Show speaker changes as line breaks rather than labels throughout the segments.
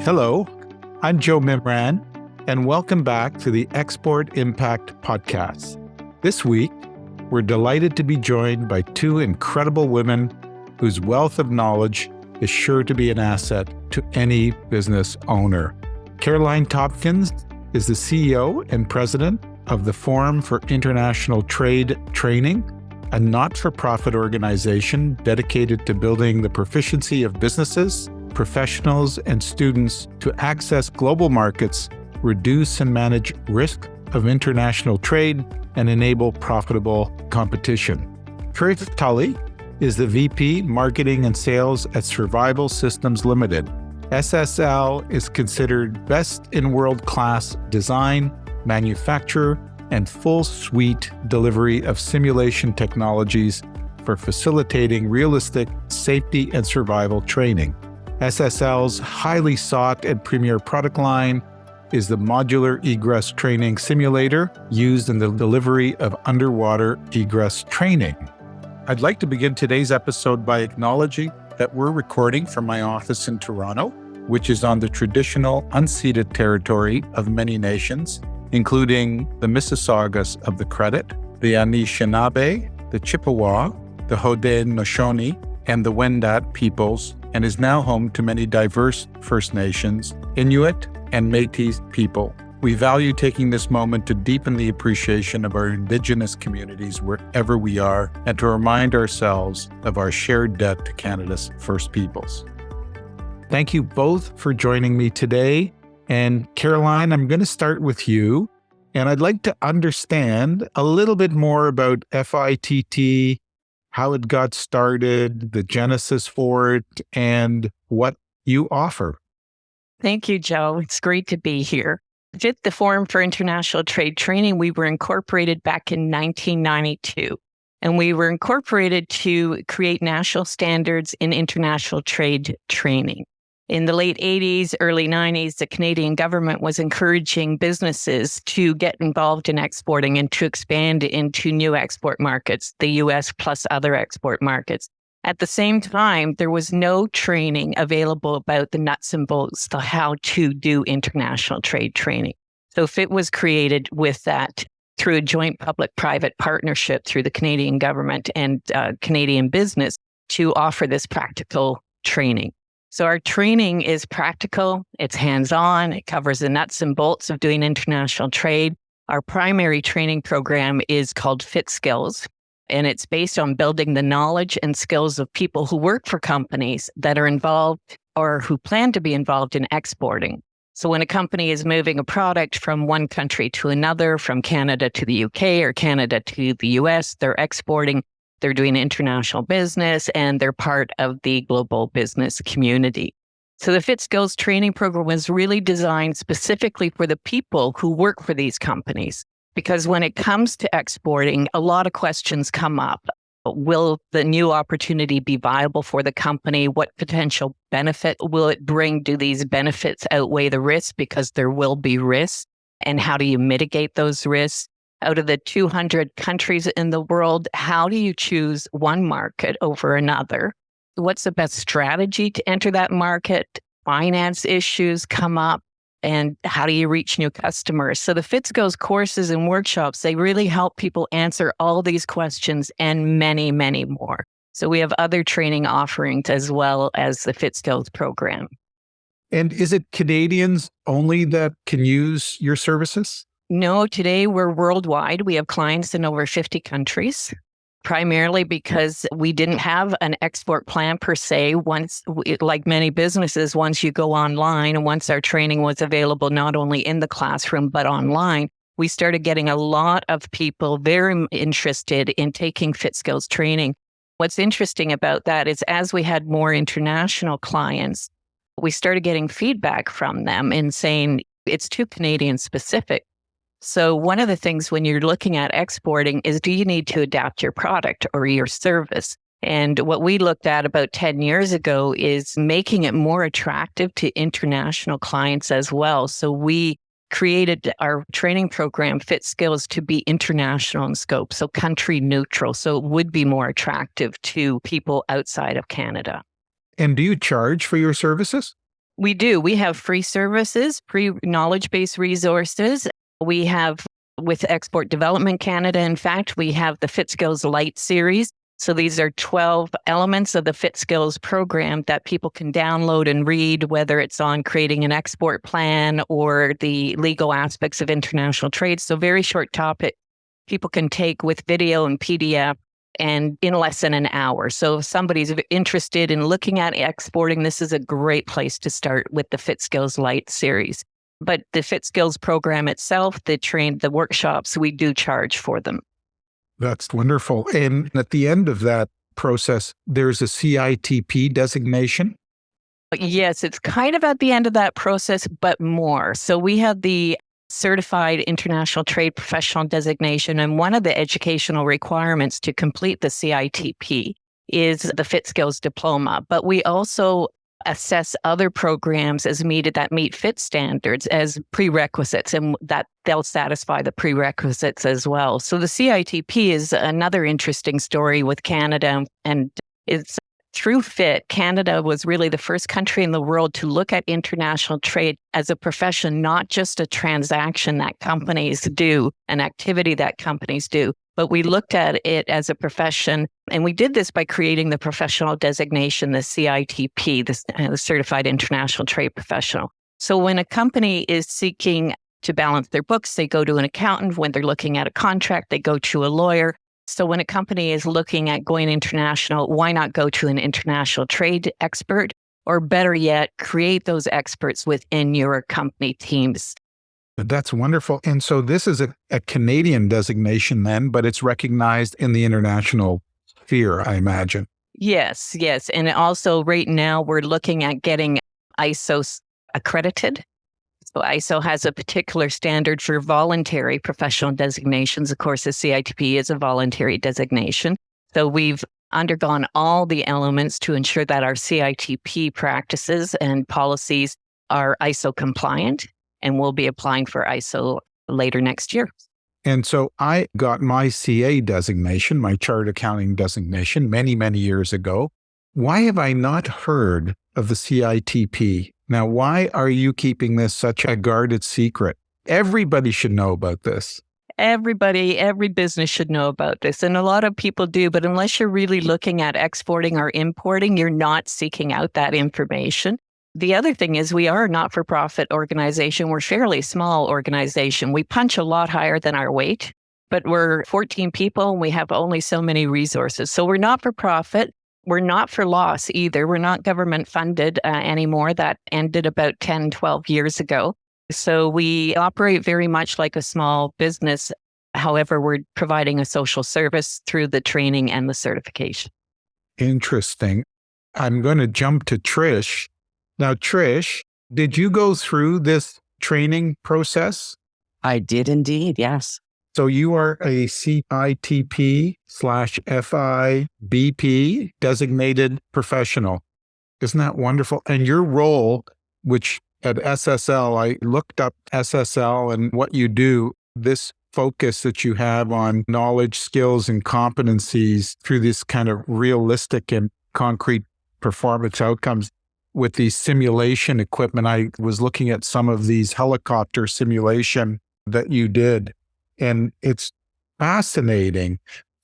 Hello, I'm Joe Mimran, and welcome back to the Export Impact Podcast. This week, we're delighted to be joined by two incredible women whose wealth of knowledge is sure to be an asset to any business owner. Caroline Tompkins is the CEO and president of the Forum for International Trade Training, a not-for-profit organization dedicated to building the proficiency of businesses, professionals, and students to access global markets, reduce and manage risk of international trade, and enable profitable competition. Trish Tully is the VP Marketing and Sales at Survival Systems Limited. SSL is considered best in world-class design, manufacture, and full suite delivery of simulation technologies for facilitating realistic safety and survival training. SSL's highly sought and premier product line is the modular egress training simulator used in the delivery of underwater egress training. I'd like to begin today's episode by acknowledging that we're recording from my office in Toronto, which is on the traditional unceded territory of many nations, including the Mississaugas of the Credit, the Anishinaabe, the Chippewa, the Haudenosaunee, and the Wendat peoples, and is now home to many diverse First Nations, Inuit, and Métis people. We value taking this moment to deepen the appreciation of our Indigenous communities wherever we are, and to remind ourselves of our shared debt to Canada's First Peoples. Thank you both for joining me today. And Caroline, I'm going to start with you, and I'd like to understand a little bit more about FITT, how it got started, the genesis for it, and what you offer.
Thank you, Joe. It's great to be here. FITT, the Forum for International Trade Training, we were incorporated back in 1992, and we were incorporated to create national standards in international trade training. In the late 80s, early 90s, the Canadian government was encouraging businesses to get involved in exporting and to expand into new export markets, the US plus other export markets. At the same time, there was no training available about the nuts and bolts to how to do international trade training. So FITT was created with that through a joint public-private partnership through the Canadian government and Canadian business to offer this practical training. So our training is practical, it's hands-on, it covers the nuts and bolts of doing international trade. Our primary training program is called FITT Skills, and it's based on building the knowledge and skills of people who work for companies that are involved or who plan to be involved in exporting. So when a company is moving a product from one country to another, from Canada to the UK or Canada to the US, they're exporting. They're doing international business, and they're part of the global business community. So the FITT Skills training program was really designed specifically for the people who work for these companies. Because when it comes to exporting, a lot of questions come up. Will the new opportunity be viable for the company? What potential benefit will it bring? Do these benefits outweigh the risks? Because there will be risks. And how do you mitigate those risks? Out of the 200 countries in the world, how do you choose one market over another? What's the best strategy to enter that market? Finance issues come up, and how do you reach new customers? So the FITT Skills courses and workshops, they really help people answer all these questions and many, many more. So we have other training offerings as well as the FITT Skills program.
And is it Canadians only that can use your services?
No, today we're worldwide. We have clients in over 50 countries, primarily because we didn't have an export plan per se. Like many businesses, once you go online and once our training was available not only in the classroom but online, we started getting a lot of people very interested in taking FITT Skills training. What's interesting about that is as we had more international clients, we started getting feedback from them and saying it's too Canadian specific. So one of the things when you're looking at exporting is, do you need to adapt your product or your service? And what we looked at about 10 years ago is making it more attractive to international clients as well. So we created our training program, FITT Skills, to be international in scope, so country neutral. So it would be more attractive to people outside of Canada.
And do you charge for your services?
We do. We have free services, free knowledge-based resources. We have with Export Development Canada, in fact, we have the FITT Skills Lite series. So these are 12 elements of the FITT Skills program that people can download and read, whether it's on creating an export plan or the legal aspects of international trade. So very short topic people can take with video and PDF and in less than an hour. So if somebody's interested in looking at exporting, this is a great place to start with the FITT Skills Lite series. But the FITT Skills program itself, the workshops, we do charge for them.
That's wonderful. And at the end of that process, there's a CITP designation?
Yes, it's kind of at the end of that process, but more. So we have the Certified International Trade Professional designation, and one of the educational requirements to complete the CITP is the FITT Skills diploma. But we also assess other programs as needed that meet FITT standards as prerequisites, and that they'll satisfy the prerequisites as well. So the CITP is another interesting story with Canada, and it's through FITT, Canada was really the first country in the world to look at international trade as a profession, not just a transaction that companies do, an activity that companies do, but we looked at it as a profession. And we did this by creating the professional designation, the CITP, the Certified International Trade Professional. So when a company is seeking to balance their books, they go to an accountant. When they're looking at a contract, they go to a lawyer. So when a company is looking at going international, why not go to an international trade expert? Or better yet, create those experts within your company teams.
That's wonderful. And so this is a Canadian designation then, but it's recognized in the international sphere, I imagine.
Yes. And also right now we're looking at getting ISO accredited. So ISO has a particular standard for voluntary professional designations. Of course, the CITP is a voluntary designation. So we've undergone all the elements to ensure that our CITP practices and policies are ISO compliant, and we'll be applying for ISO later next year.
And so I got my CA designation, my Chartered Accounting designation, many, many years ago. Why have I not heard of the CITP? Now, why are you keeping this such a guarded secret? Everybody should know about this.
Every business should know about this. And a lot of people do, but unless you're really looking at exporting or importing, you're not seeking out that information. The other thing is we are a not-for-profit organization. We're a fairly small organization. We punch a lot higher than our weight, but we're 14 people and we have only so many resources. So we're not-for-profit. We're not for loss either. We're not government funded anymore. That ended about 10, 12 years ago. So we operate very much like a small business. However, we're providing a social service through the training and the certification.
Interesting. I'm going to jump to Trish. Now, Trish, did you go through this training process?
I did indeed, yes.
So you are a CITP/FIBP designated professional. Isn't that wonderful? And your role, which at SSL, I looked up SSL and what you do, this focus that you have on knowledge, skills, and competencies through this kind of realistic and concrete performance outcomes with the simulation equipment. I was looking at some of these helicopter simulation that you did. And it's fascinating.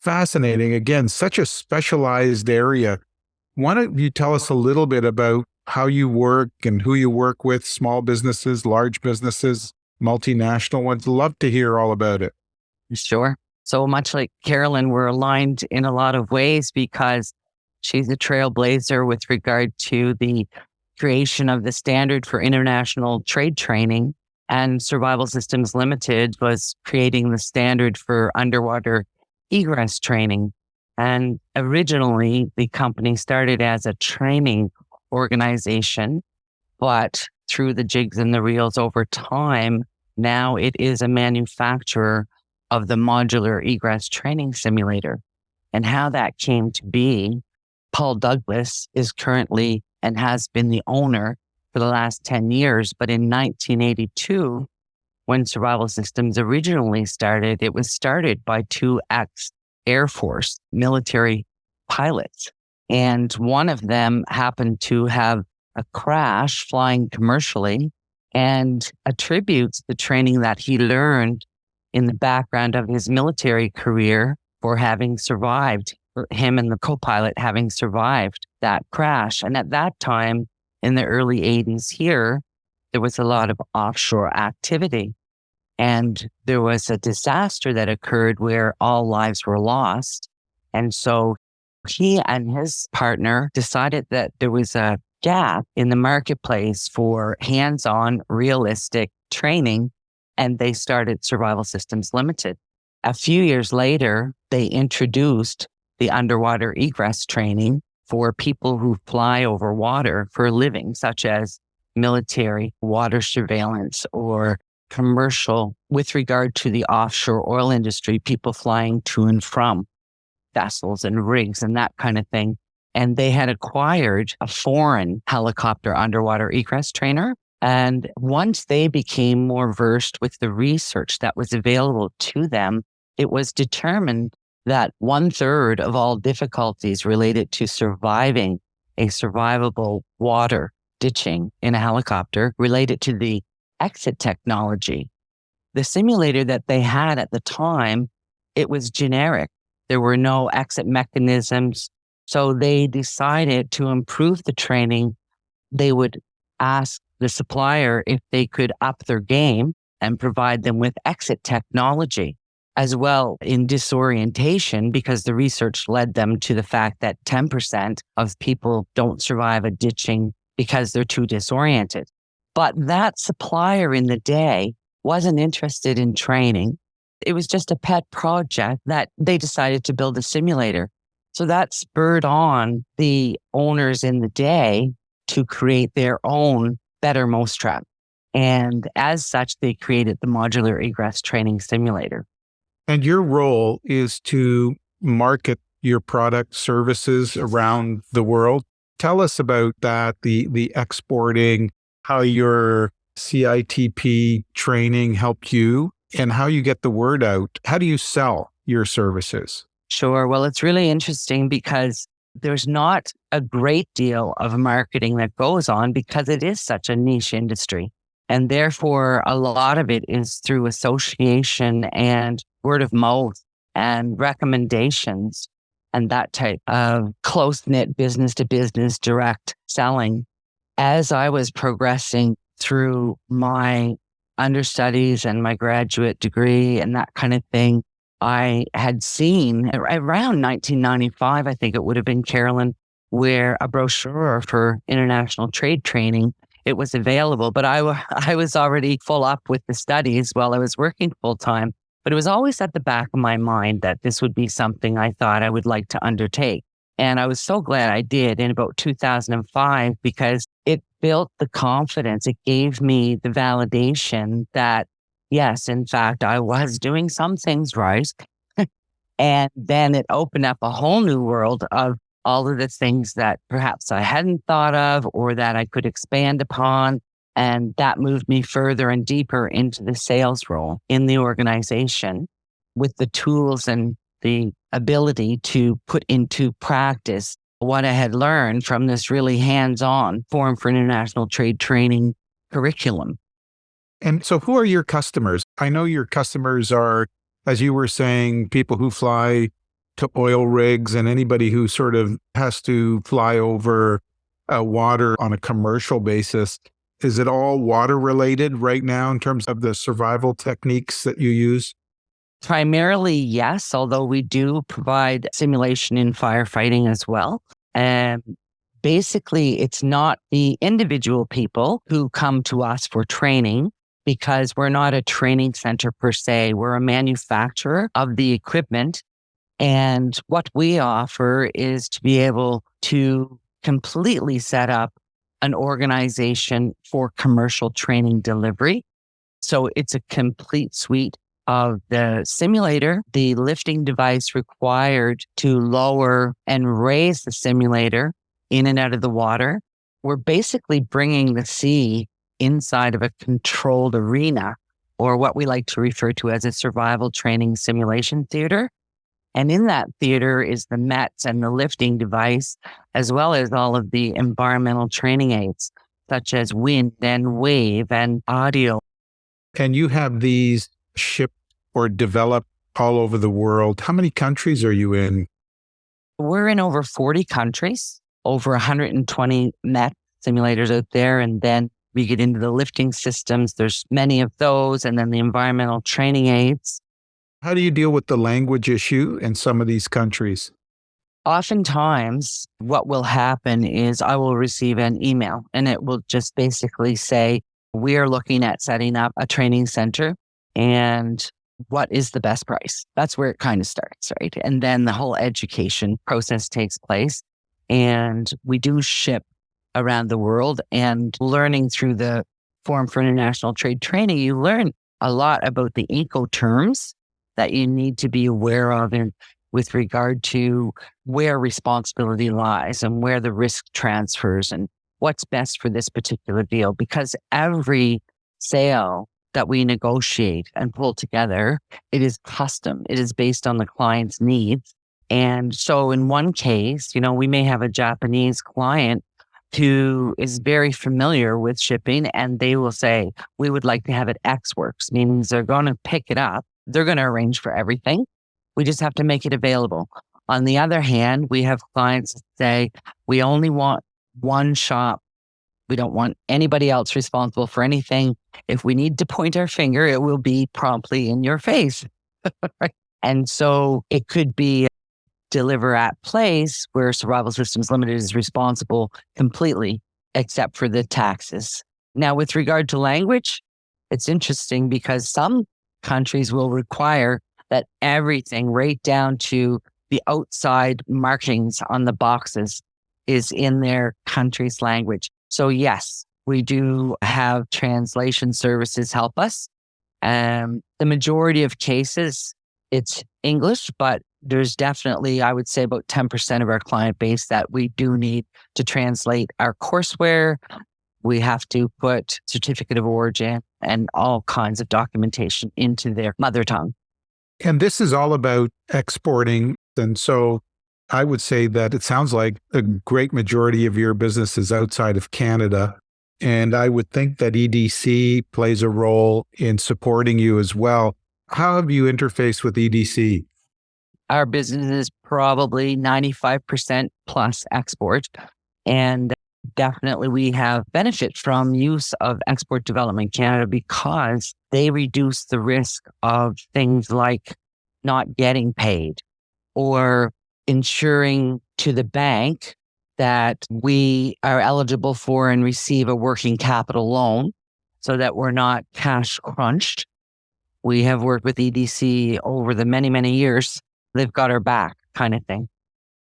Again, such a specialized area. Why don't you tell us a little bit about how you work and who you work with, small businesses, large businesses, multinational ones? Love to hear all about it.
Sure. So much like Caroline, we're aligned in a lot of ways because she's a trailblazer with regard to the creation of the standard for international trade training. And Survival Systems Limited was creating the standard for underwater egress training. And originally, the company started as a training organization, but through the jigs and the reels over time, now it is a manufacturer of the modular egress training simulator. And how that came to be, Paul Douglas is currently and has been the owner for the last 10 years. But in 1982, when Survival Systems originally started, it was started by two ex-Air Force military pilots. And one of them happened to have a crash flying commercially and attributes the training that he learned in the background of his military career for having survived, for him and the co-pilot having survived that crash. And at that time, in the early 80s here, there was a lot of offshore activity. And there was a disaster that occurred where all lives were lost. And so he and his partner decided that there was a gap in the marketplace for hands-on, realistic training, and they started Survival Systems Limited. A few years later, they introduced the underwater egress training for people who fly over water for a living, such as military, water surveillance, or commercial with regard to the offshore oil industry, people flying to and from vessels and rigs and that kind of thing. And they had acquired a foreign helicopter underwater egress trainer. And once they became more versed with the research that was available to them, it was determined that 1/3 of all difficulties related to surviving a survivable water ditching in a helicopter related to the exit technology. The simulator that they had at the time, it was generic. There were no exit mechanisms. So they decided to improve the training. They would ask the supplier if they could up their game and provide them with exit technology as well in disorientation, because the research led them to the fact that 10% of people don't survive a ditching because they're too disoriented. But that supplier in the day wasn't interested in training. It was just a pet project that they decided to build a simulator. So that spurred on the owners in the day to create their own better mousetrap. And as such, they created the modular egress training simulator.
And your role is to market your product services around the world. Tell us about that, the exporting, how your CITP training helped you and how you get the word out. How do you sell your services?
Sure. Well, it's really interesting because there's not a great deal of marketing that goes on because it is such a niche industry. And therefore, a lot of it is through association and word of mouth and recommendations and that type of close-knit business-to-business direct selling. As I was progressing through my understudies and my graduate degree and that kind of thing, I had seen around 1995, I think it would have been, Caroline, where a brochure for international trade training, it was available, but I was already full up with the studies while I was working full time. But it was always at the back of my mind that this would be something I thought I would like to undertake. And I was so glad I did in about 2005 because it built the confidence. It gave me the validation that, yes, in fact, I was doing some things right. And then it opened up a whole new world of all of the things that perhaps I hadn't thought of or that I could expand upon. And that moved me further and deeper into the sales role in the organization with the tools and the ability to put into practice what I had learned from this really hands-on Forum for International Trade training curriculum.
And so who are your customers? I know your customers are, as you were saying, people who fly to oil rigs and anybody who sort of has to fly over water on a commercial basis. Is it all water related right now in terms of the survival techniques that you use?
Primarily, yes, although we do provide simulation in firefighting as well. And basically, it's not the individual people who come to us for training because we're not a training center per se. We're a manufacturer of the equipment. And what we offer is to be able to completely set up an organization for commercial training delivery. So it's a complete suite of the simulator, the lifting device required to lower and raise the simulator in and out of the water. We're basically bringing the sea inside of a controlled arena, or what we like to refer to as a survival training simulation theater. And in that theater is the METs and the lifting device, as well as all of the environmental training aids, such as wind and wave and audio.
And you have these shipped or developed all over the world. How many countries are you in?
We're in over 40 countries, over 120 MET simulators out there. And then we get into the lifting systems. There's many of those. And then the environmental training aids.
How do you deal with the language issue in some of these countries?
Oftentimes, what will happen is I will receive an email and it will just basically say, we are looking at setting up a training center and what is the best price? That's where it kind of starts, right? And then the whole education process takes place. And we do ship around the world, and learning through the Forum for International Trade Training, you learn a lot about the Incoterms that you need to be aware of in, with regard to where responsibility lies and where the risk transfers and what's best for this particular deal. Because every sale that we negotiate and pull together, it is custom. It is based on the client's needs. And so in one case, we may have a Japanese client who is very familiar with shipping, and they will say, we would like to have it X works, means they're going to pick it up. They're going to arrange for everything. We just have to make it available. On the other hand, we have clients that say, we only want one shop. We don't want anybody else responsible for anything. If we need to point our finger, it will be promptly in your face. Right? And so it could be deliver at place where Survival Systems Limited is responsible completely, except for the taxes. Now, with regard to language, it's interesting because some countries will require that everything right down to the outside markings on the boxes is in their country's language. So yes, we do have translation services help us. The majority of cases, it's English, but there's definitely, I would say, about 10% of our client base that we do need to translate our courseware. We have to put certificate of origin and all kinds of documentation into their mother tongue.
And this is all about exporting. And so I would say that it sounds like a great majority of your business is outside of Canada. And I would think that EDC plays a role in supporting you as well. How have you interfaced with EDC?
Our business is probably 95% plus export. And definitely we have benefit from use of Export Development Canada because they reduce the risk of things like not getting paid or ensuring to the bank that we are eligible for and receive a working capital loan so that we're not cash crunched. We have worked with EDC over the many, many years. They've got our back kind of thing.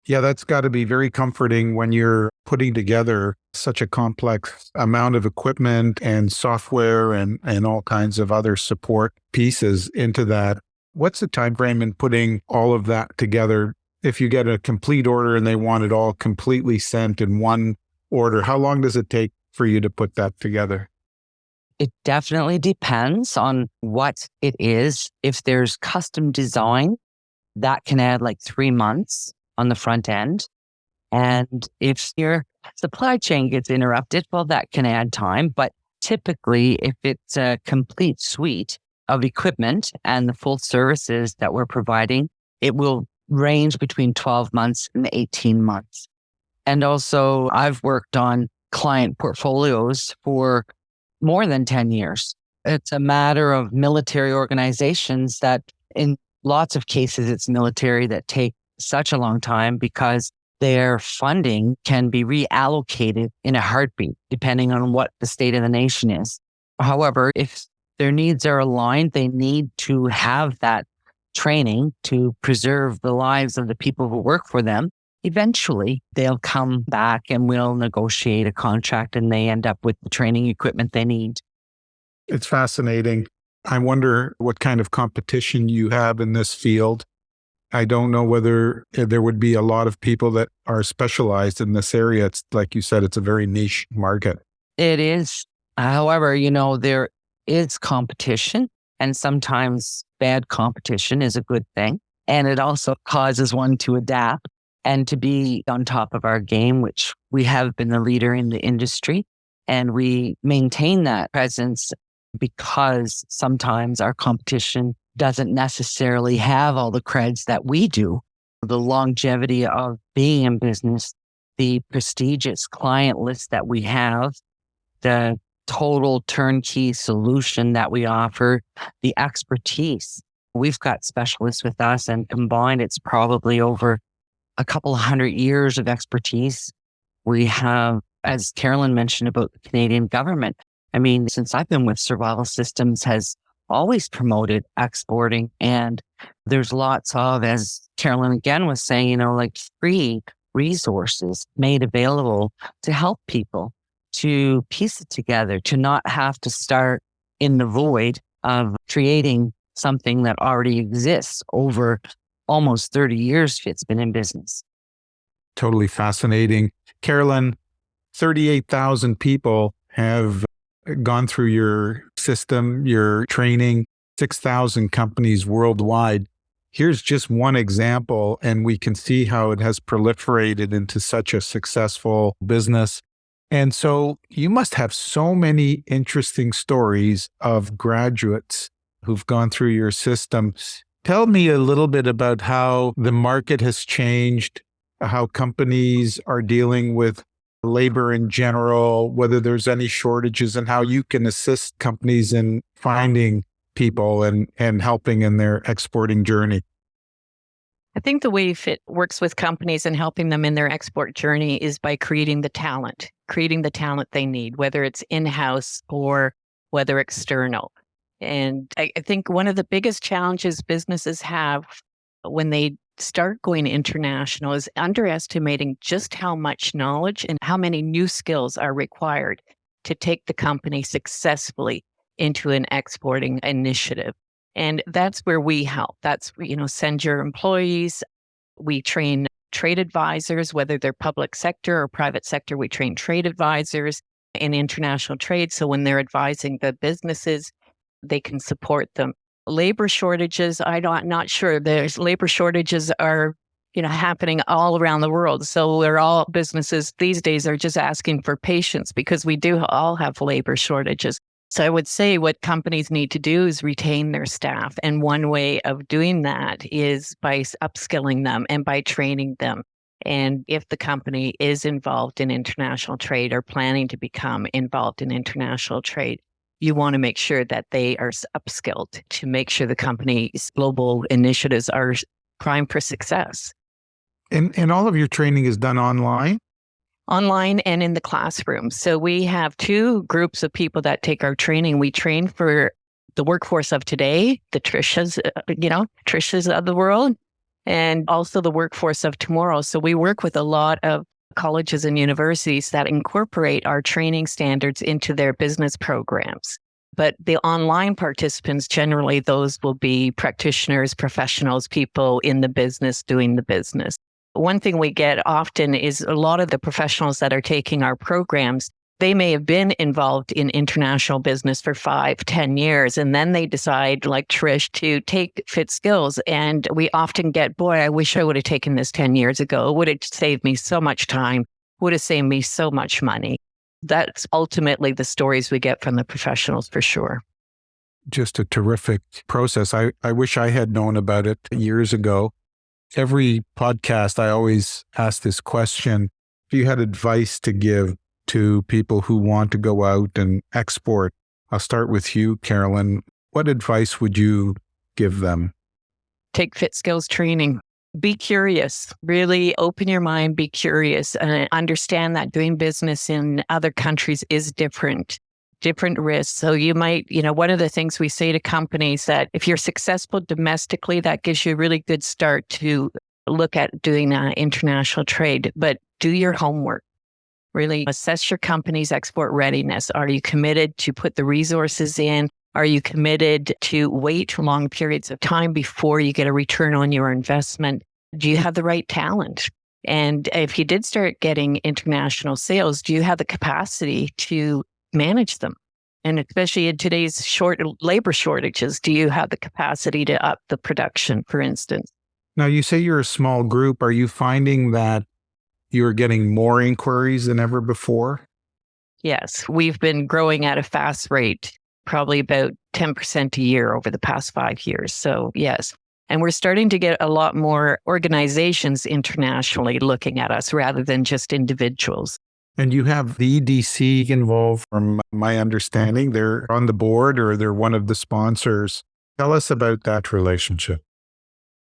Yeah, that's got to be very comforting when you're putting together such a complex amount of equipment and software and all kinds of other support pieces into that. What's the time frame in putting all of that together? If you get a complete order and they want it all completely sent in one order, how long does it take for you to put that together?
It definitely depends on what it is. If there's custom design, that can add like 3 months on the front end. And if your supply chain gets interrupted, well, that can add time. But typically, if it's a complete suite of equipment and the full services that we're providing, it will range between 12 months and 18 months. And also, I've worked on client portfolios for more than 10 years. It's a matter of military organizations that in lots of cases, it's military that take such a long time because their funding can be reallocated in a heartbeat, depending on what the state of the nation is. However, if their needs are aligned, they need to have that training to preserve the lives of the people who work for them. Eventually, they'll come back and we'll negotiate a contract and they end up with the training equipment they need.
It's fascinating. I wonder what kind of competition you have in this field. I don't know whether there would be a lot of people that are specialized in this area. It's like you said, it's a very niche market.
It is. However, there is competition, and sometimes bad competition is a good thing. And it also causes one to adapt and to be on top of our game, which we have been the leader in the industry. And we maintain that presence because sometimes our competition doesn't necessarily have all the creds that we do. The longevity of being in business, the prestigious client list that we have, the total turnkey solution that we offer, the expertise. We've got specialists with us, and combined, it's probably over a couple hundred years of expertise. We have, as Caroline mentioned about the Canadian government, I mean, since I've been with Survival Systems, has always promoted exporting. And there's lots of, as Caroline again was saying, like free resources made available to help people to piece it together, to not have to start in the void of creating something that already exists over almost 30 years FITT's been in business.
Totally fascinating. Caroline, 38,000 people have gone through your system, your training, 6,000 companies worldwide. Here's just one example, and we can see how it has proliferated into such a successful business. And so you must have so many interesting stories of graduates who've gone through your system. Tell me a little bit about how the market has changed, how companies are dealing with labor in general, whether there's any shortages, and how you can assist companies in finding people and helping in their exporting journey.
I think the way FITT works with companies and helping them in their export journey is by creating the talent they need, whether it's in-house or whether external. And I think one of the biggest challenges businesses have when they start going international is underestimating just how much knowledge and how many new skills are required to take the company successfully into an exporting initiative. And that's where we help. That's, send your employees. We train trade advisors, whether they're public sector or private sector. We train trade advisors in international trade. So when they're advising the businesses, they can support them. Labor shortages, I'm not sure. There's labor shortages are, happening all around the world. So we're all businesses these days are just asking for patience because we do all have labor shortages. So I would say what companies need to do is retain their staff. And one way of doing that is by upskilling them and by training them. And if the company is involved in international trade or planning to become involved in international trade, you want to make sure that they are upskilled to make sure the company's global initiatives are primed for success.
And all of your training is done online?
Online and in the classroom. So we have two groups of people that take our training. We train for the workforce of today, the Trishas, Trishas of the world, and also the workforce of tomorrow. So we work with a lot of colleges and universities that incorporate our training standards into their business programs. But the online participants, generally, those will be practitioners, professionals, people in the business doing the business. One thing we get often is a lot of the professionals that are taking our programs, they may have been involved in international business for 5-10 years, and then they decide, like Trish, to take FITT skills. And we often get, boy, I wish I would have taken this 10 years ago. It would have saved me so much time, would have saved me so much money. That's ultimately the stories we get from the professionals for sure.
Just a terrific process. I wish I had known about it years ago. Every podcast, I always ask this question. If you had advice to give to people who want to go out and export, I'll start with you, Caroline. What advice would you give them?
Take FITT skills training. Be curious. Really open your mind, be curious, and understand that doing business in other countries is different risks. So you might, one of the things we say to companies that if you're successful domestically, that gives you a really good start to look at doing international trade, but do your homework. Really assess your company's export readiness. Are you committed to put the resources in? Are you committed to wait for long periods of time before you get a return on your investment? Do you have the right talent? And if you did start getting international sales, do you have the capacity to manage them? And especially in today's labor shortages, do you have the capacity to up the production, for instance?
Now, you say you're a small group. Are you finding that you're getting more inquiries than ever before?
Yes, we've been growing at a fast rate, probably about 10% a year over the past 5 years. So, yes. And we're starting to get a lot more organizations internationally looking at us rather than just individuals.
And you have the EDC involved, from my understanding. They're on the board or they're one of the sponsors. Tell us about that relationship.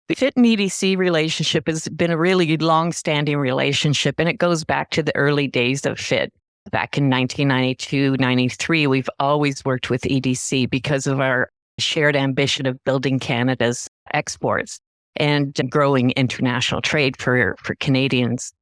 The FITT and EDC relationship has been a really long-standing relationship, and it goes back to the early days of FITT. Back in 1992, 93, we've always worked with EDC because of our shared ambition of building Canada's exports and growing international trade for Canadians.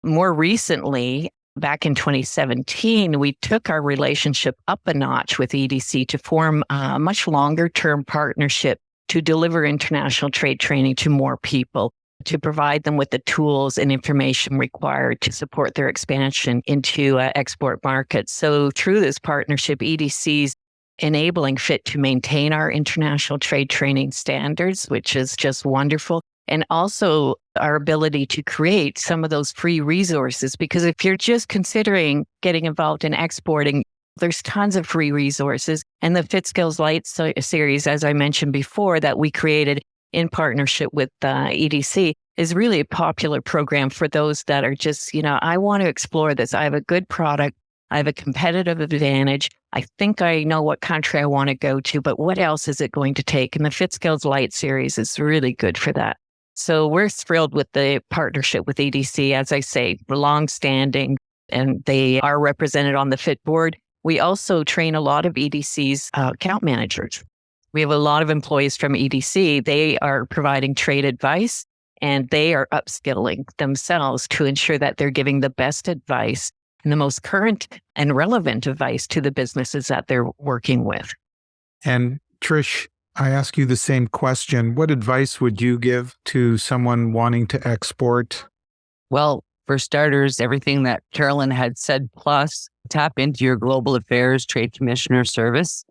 More recently, back in 2017, we took our relationship up a notch with EDC to form a much longer-term partnership to deliver international trade training to more people, to provide them with the tools and information required to support their expansion into export markets. So through this partnership, EDC's enabling FITT to maintain our international trade training standards, which is just wonderful, and also our ability to create some of those free resources. Because if you're just considering getting involved in exporting, there's tons of free resources. And the FITT Skills Light series, as I mentioned before, that we created in partnership with EDC, is really a popular program for those that are just, I want to explore this. I have a good product. I have a competitive advantage. I think I know what country I want to go to, but what else is it going to take? And the FITT Skills Light series is really good for that. So we're thrilled with the partnership with EDC. As I say, we're long-standing, and they are represented on the FITT board. We also train a lot of EDC's account managers. We have a lot of employees from EDC. They are providing trade advice, and they are upskilling themselves to ensure that they're giving the best advice and the most current and relevant advice to the businesses that they're working with.
And Trish, I ask you the same question. What advice would you give to someone wanting to export?
Well, for starters, everything that Caroline had said, plus tap into your Global Affairs Trade Commissioner service,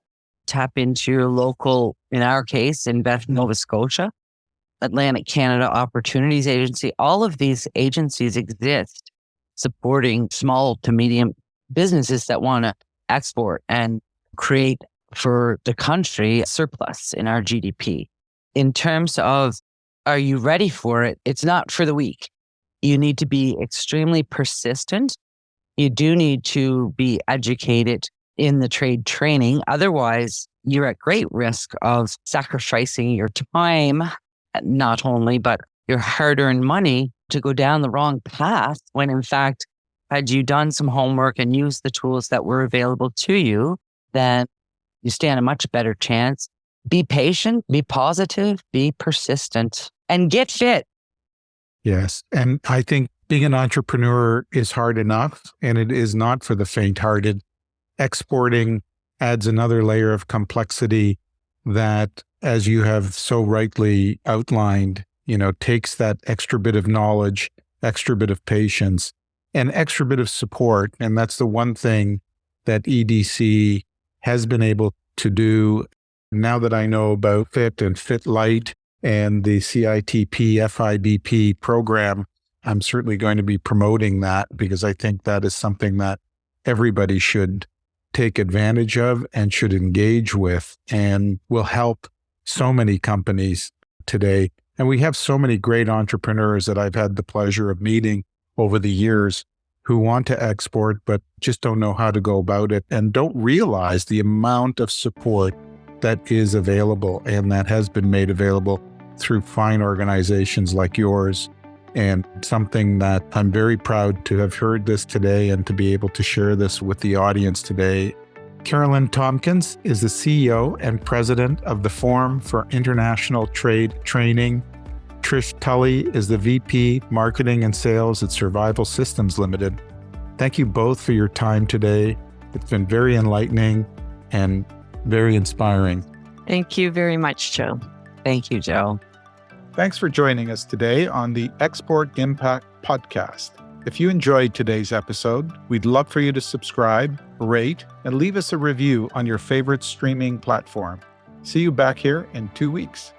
tap into your local, in our case, Invest Nova Scotia, Atlantic Canada Opportunities Agency. All of these agencies exist supporting small to medium businesses that want to export and create for the country surplus in our GDP. In terms of, are you ready for it? It's not for the weak. You need to be extremely persistent. You do need to be educated in the trade training. Otherwise, you're at great risk of sacrificing your time, not only, but your hard-earned money to go down the wrong path when, in fact, had you done some homework and used the tools that were available to you, then you stand a much better chance. Be patient, be positive, be persistent, and get fit.
Yes. And I think being an entrepreneur is hard enough, and it is not for the faint-hearted. Exporting adds another layer of complexity that, as you have so rightly outlined, takes that extra bit of knowledge, extra bit of patience, and extra bit of support. And that's the one thing that EDC has been able to do. Now that I know about FITT and FITT Light and the CITP FIBP program, I'm certainly going to be promoting that, because I think that is something that everybody should take advantage of and should engage with, and will help so many companies today. And we have so many great entrepreneurs that I've had the pleasure of meeting over the years who want to export, but just don't know how to go about it and don't realize the amount of support that is available and that has been made available through fine organizations like yours. And something that I'm very proud to have heard this today and to be able to share this with the audience today. Caroline Tompkins is the CEO and president of the Forum for International Trade Training. Trish Tully is the VP Marketing and Sales at Survival Systems Limited. Thank you both for your time today. It's been very enlightening and very inspiring.
Thank you very much, Joe.
Thank you, Joe.
Thanks for joining us today on the Export Impact Podcast. If you enjoyed today's episode, we'd love for you to subscribe, rate, and leave us a review on your favorite streaming platform. See you back here in 2 weeks.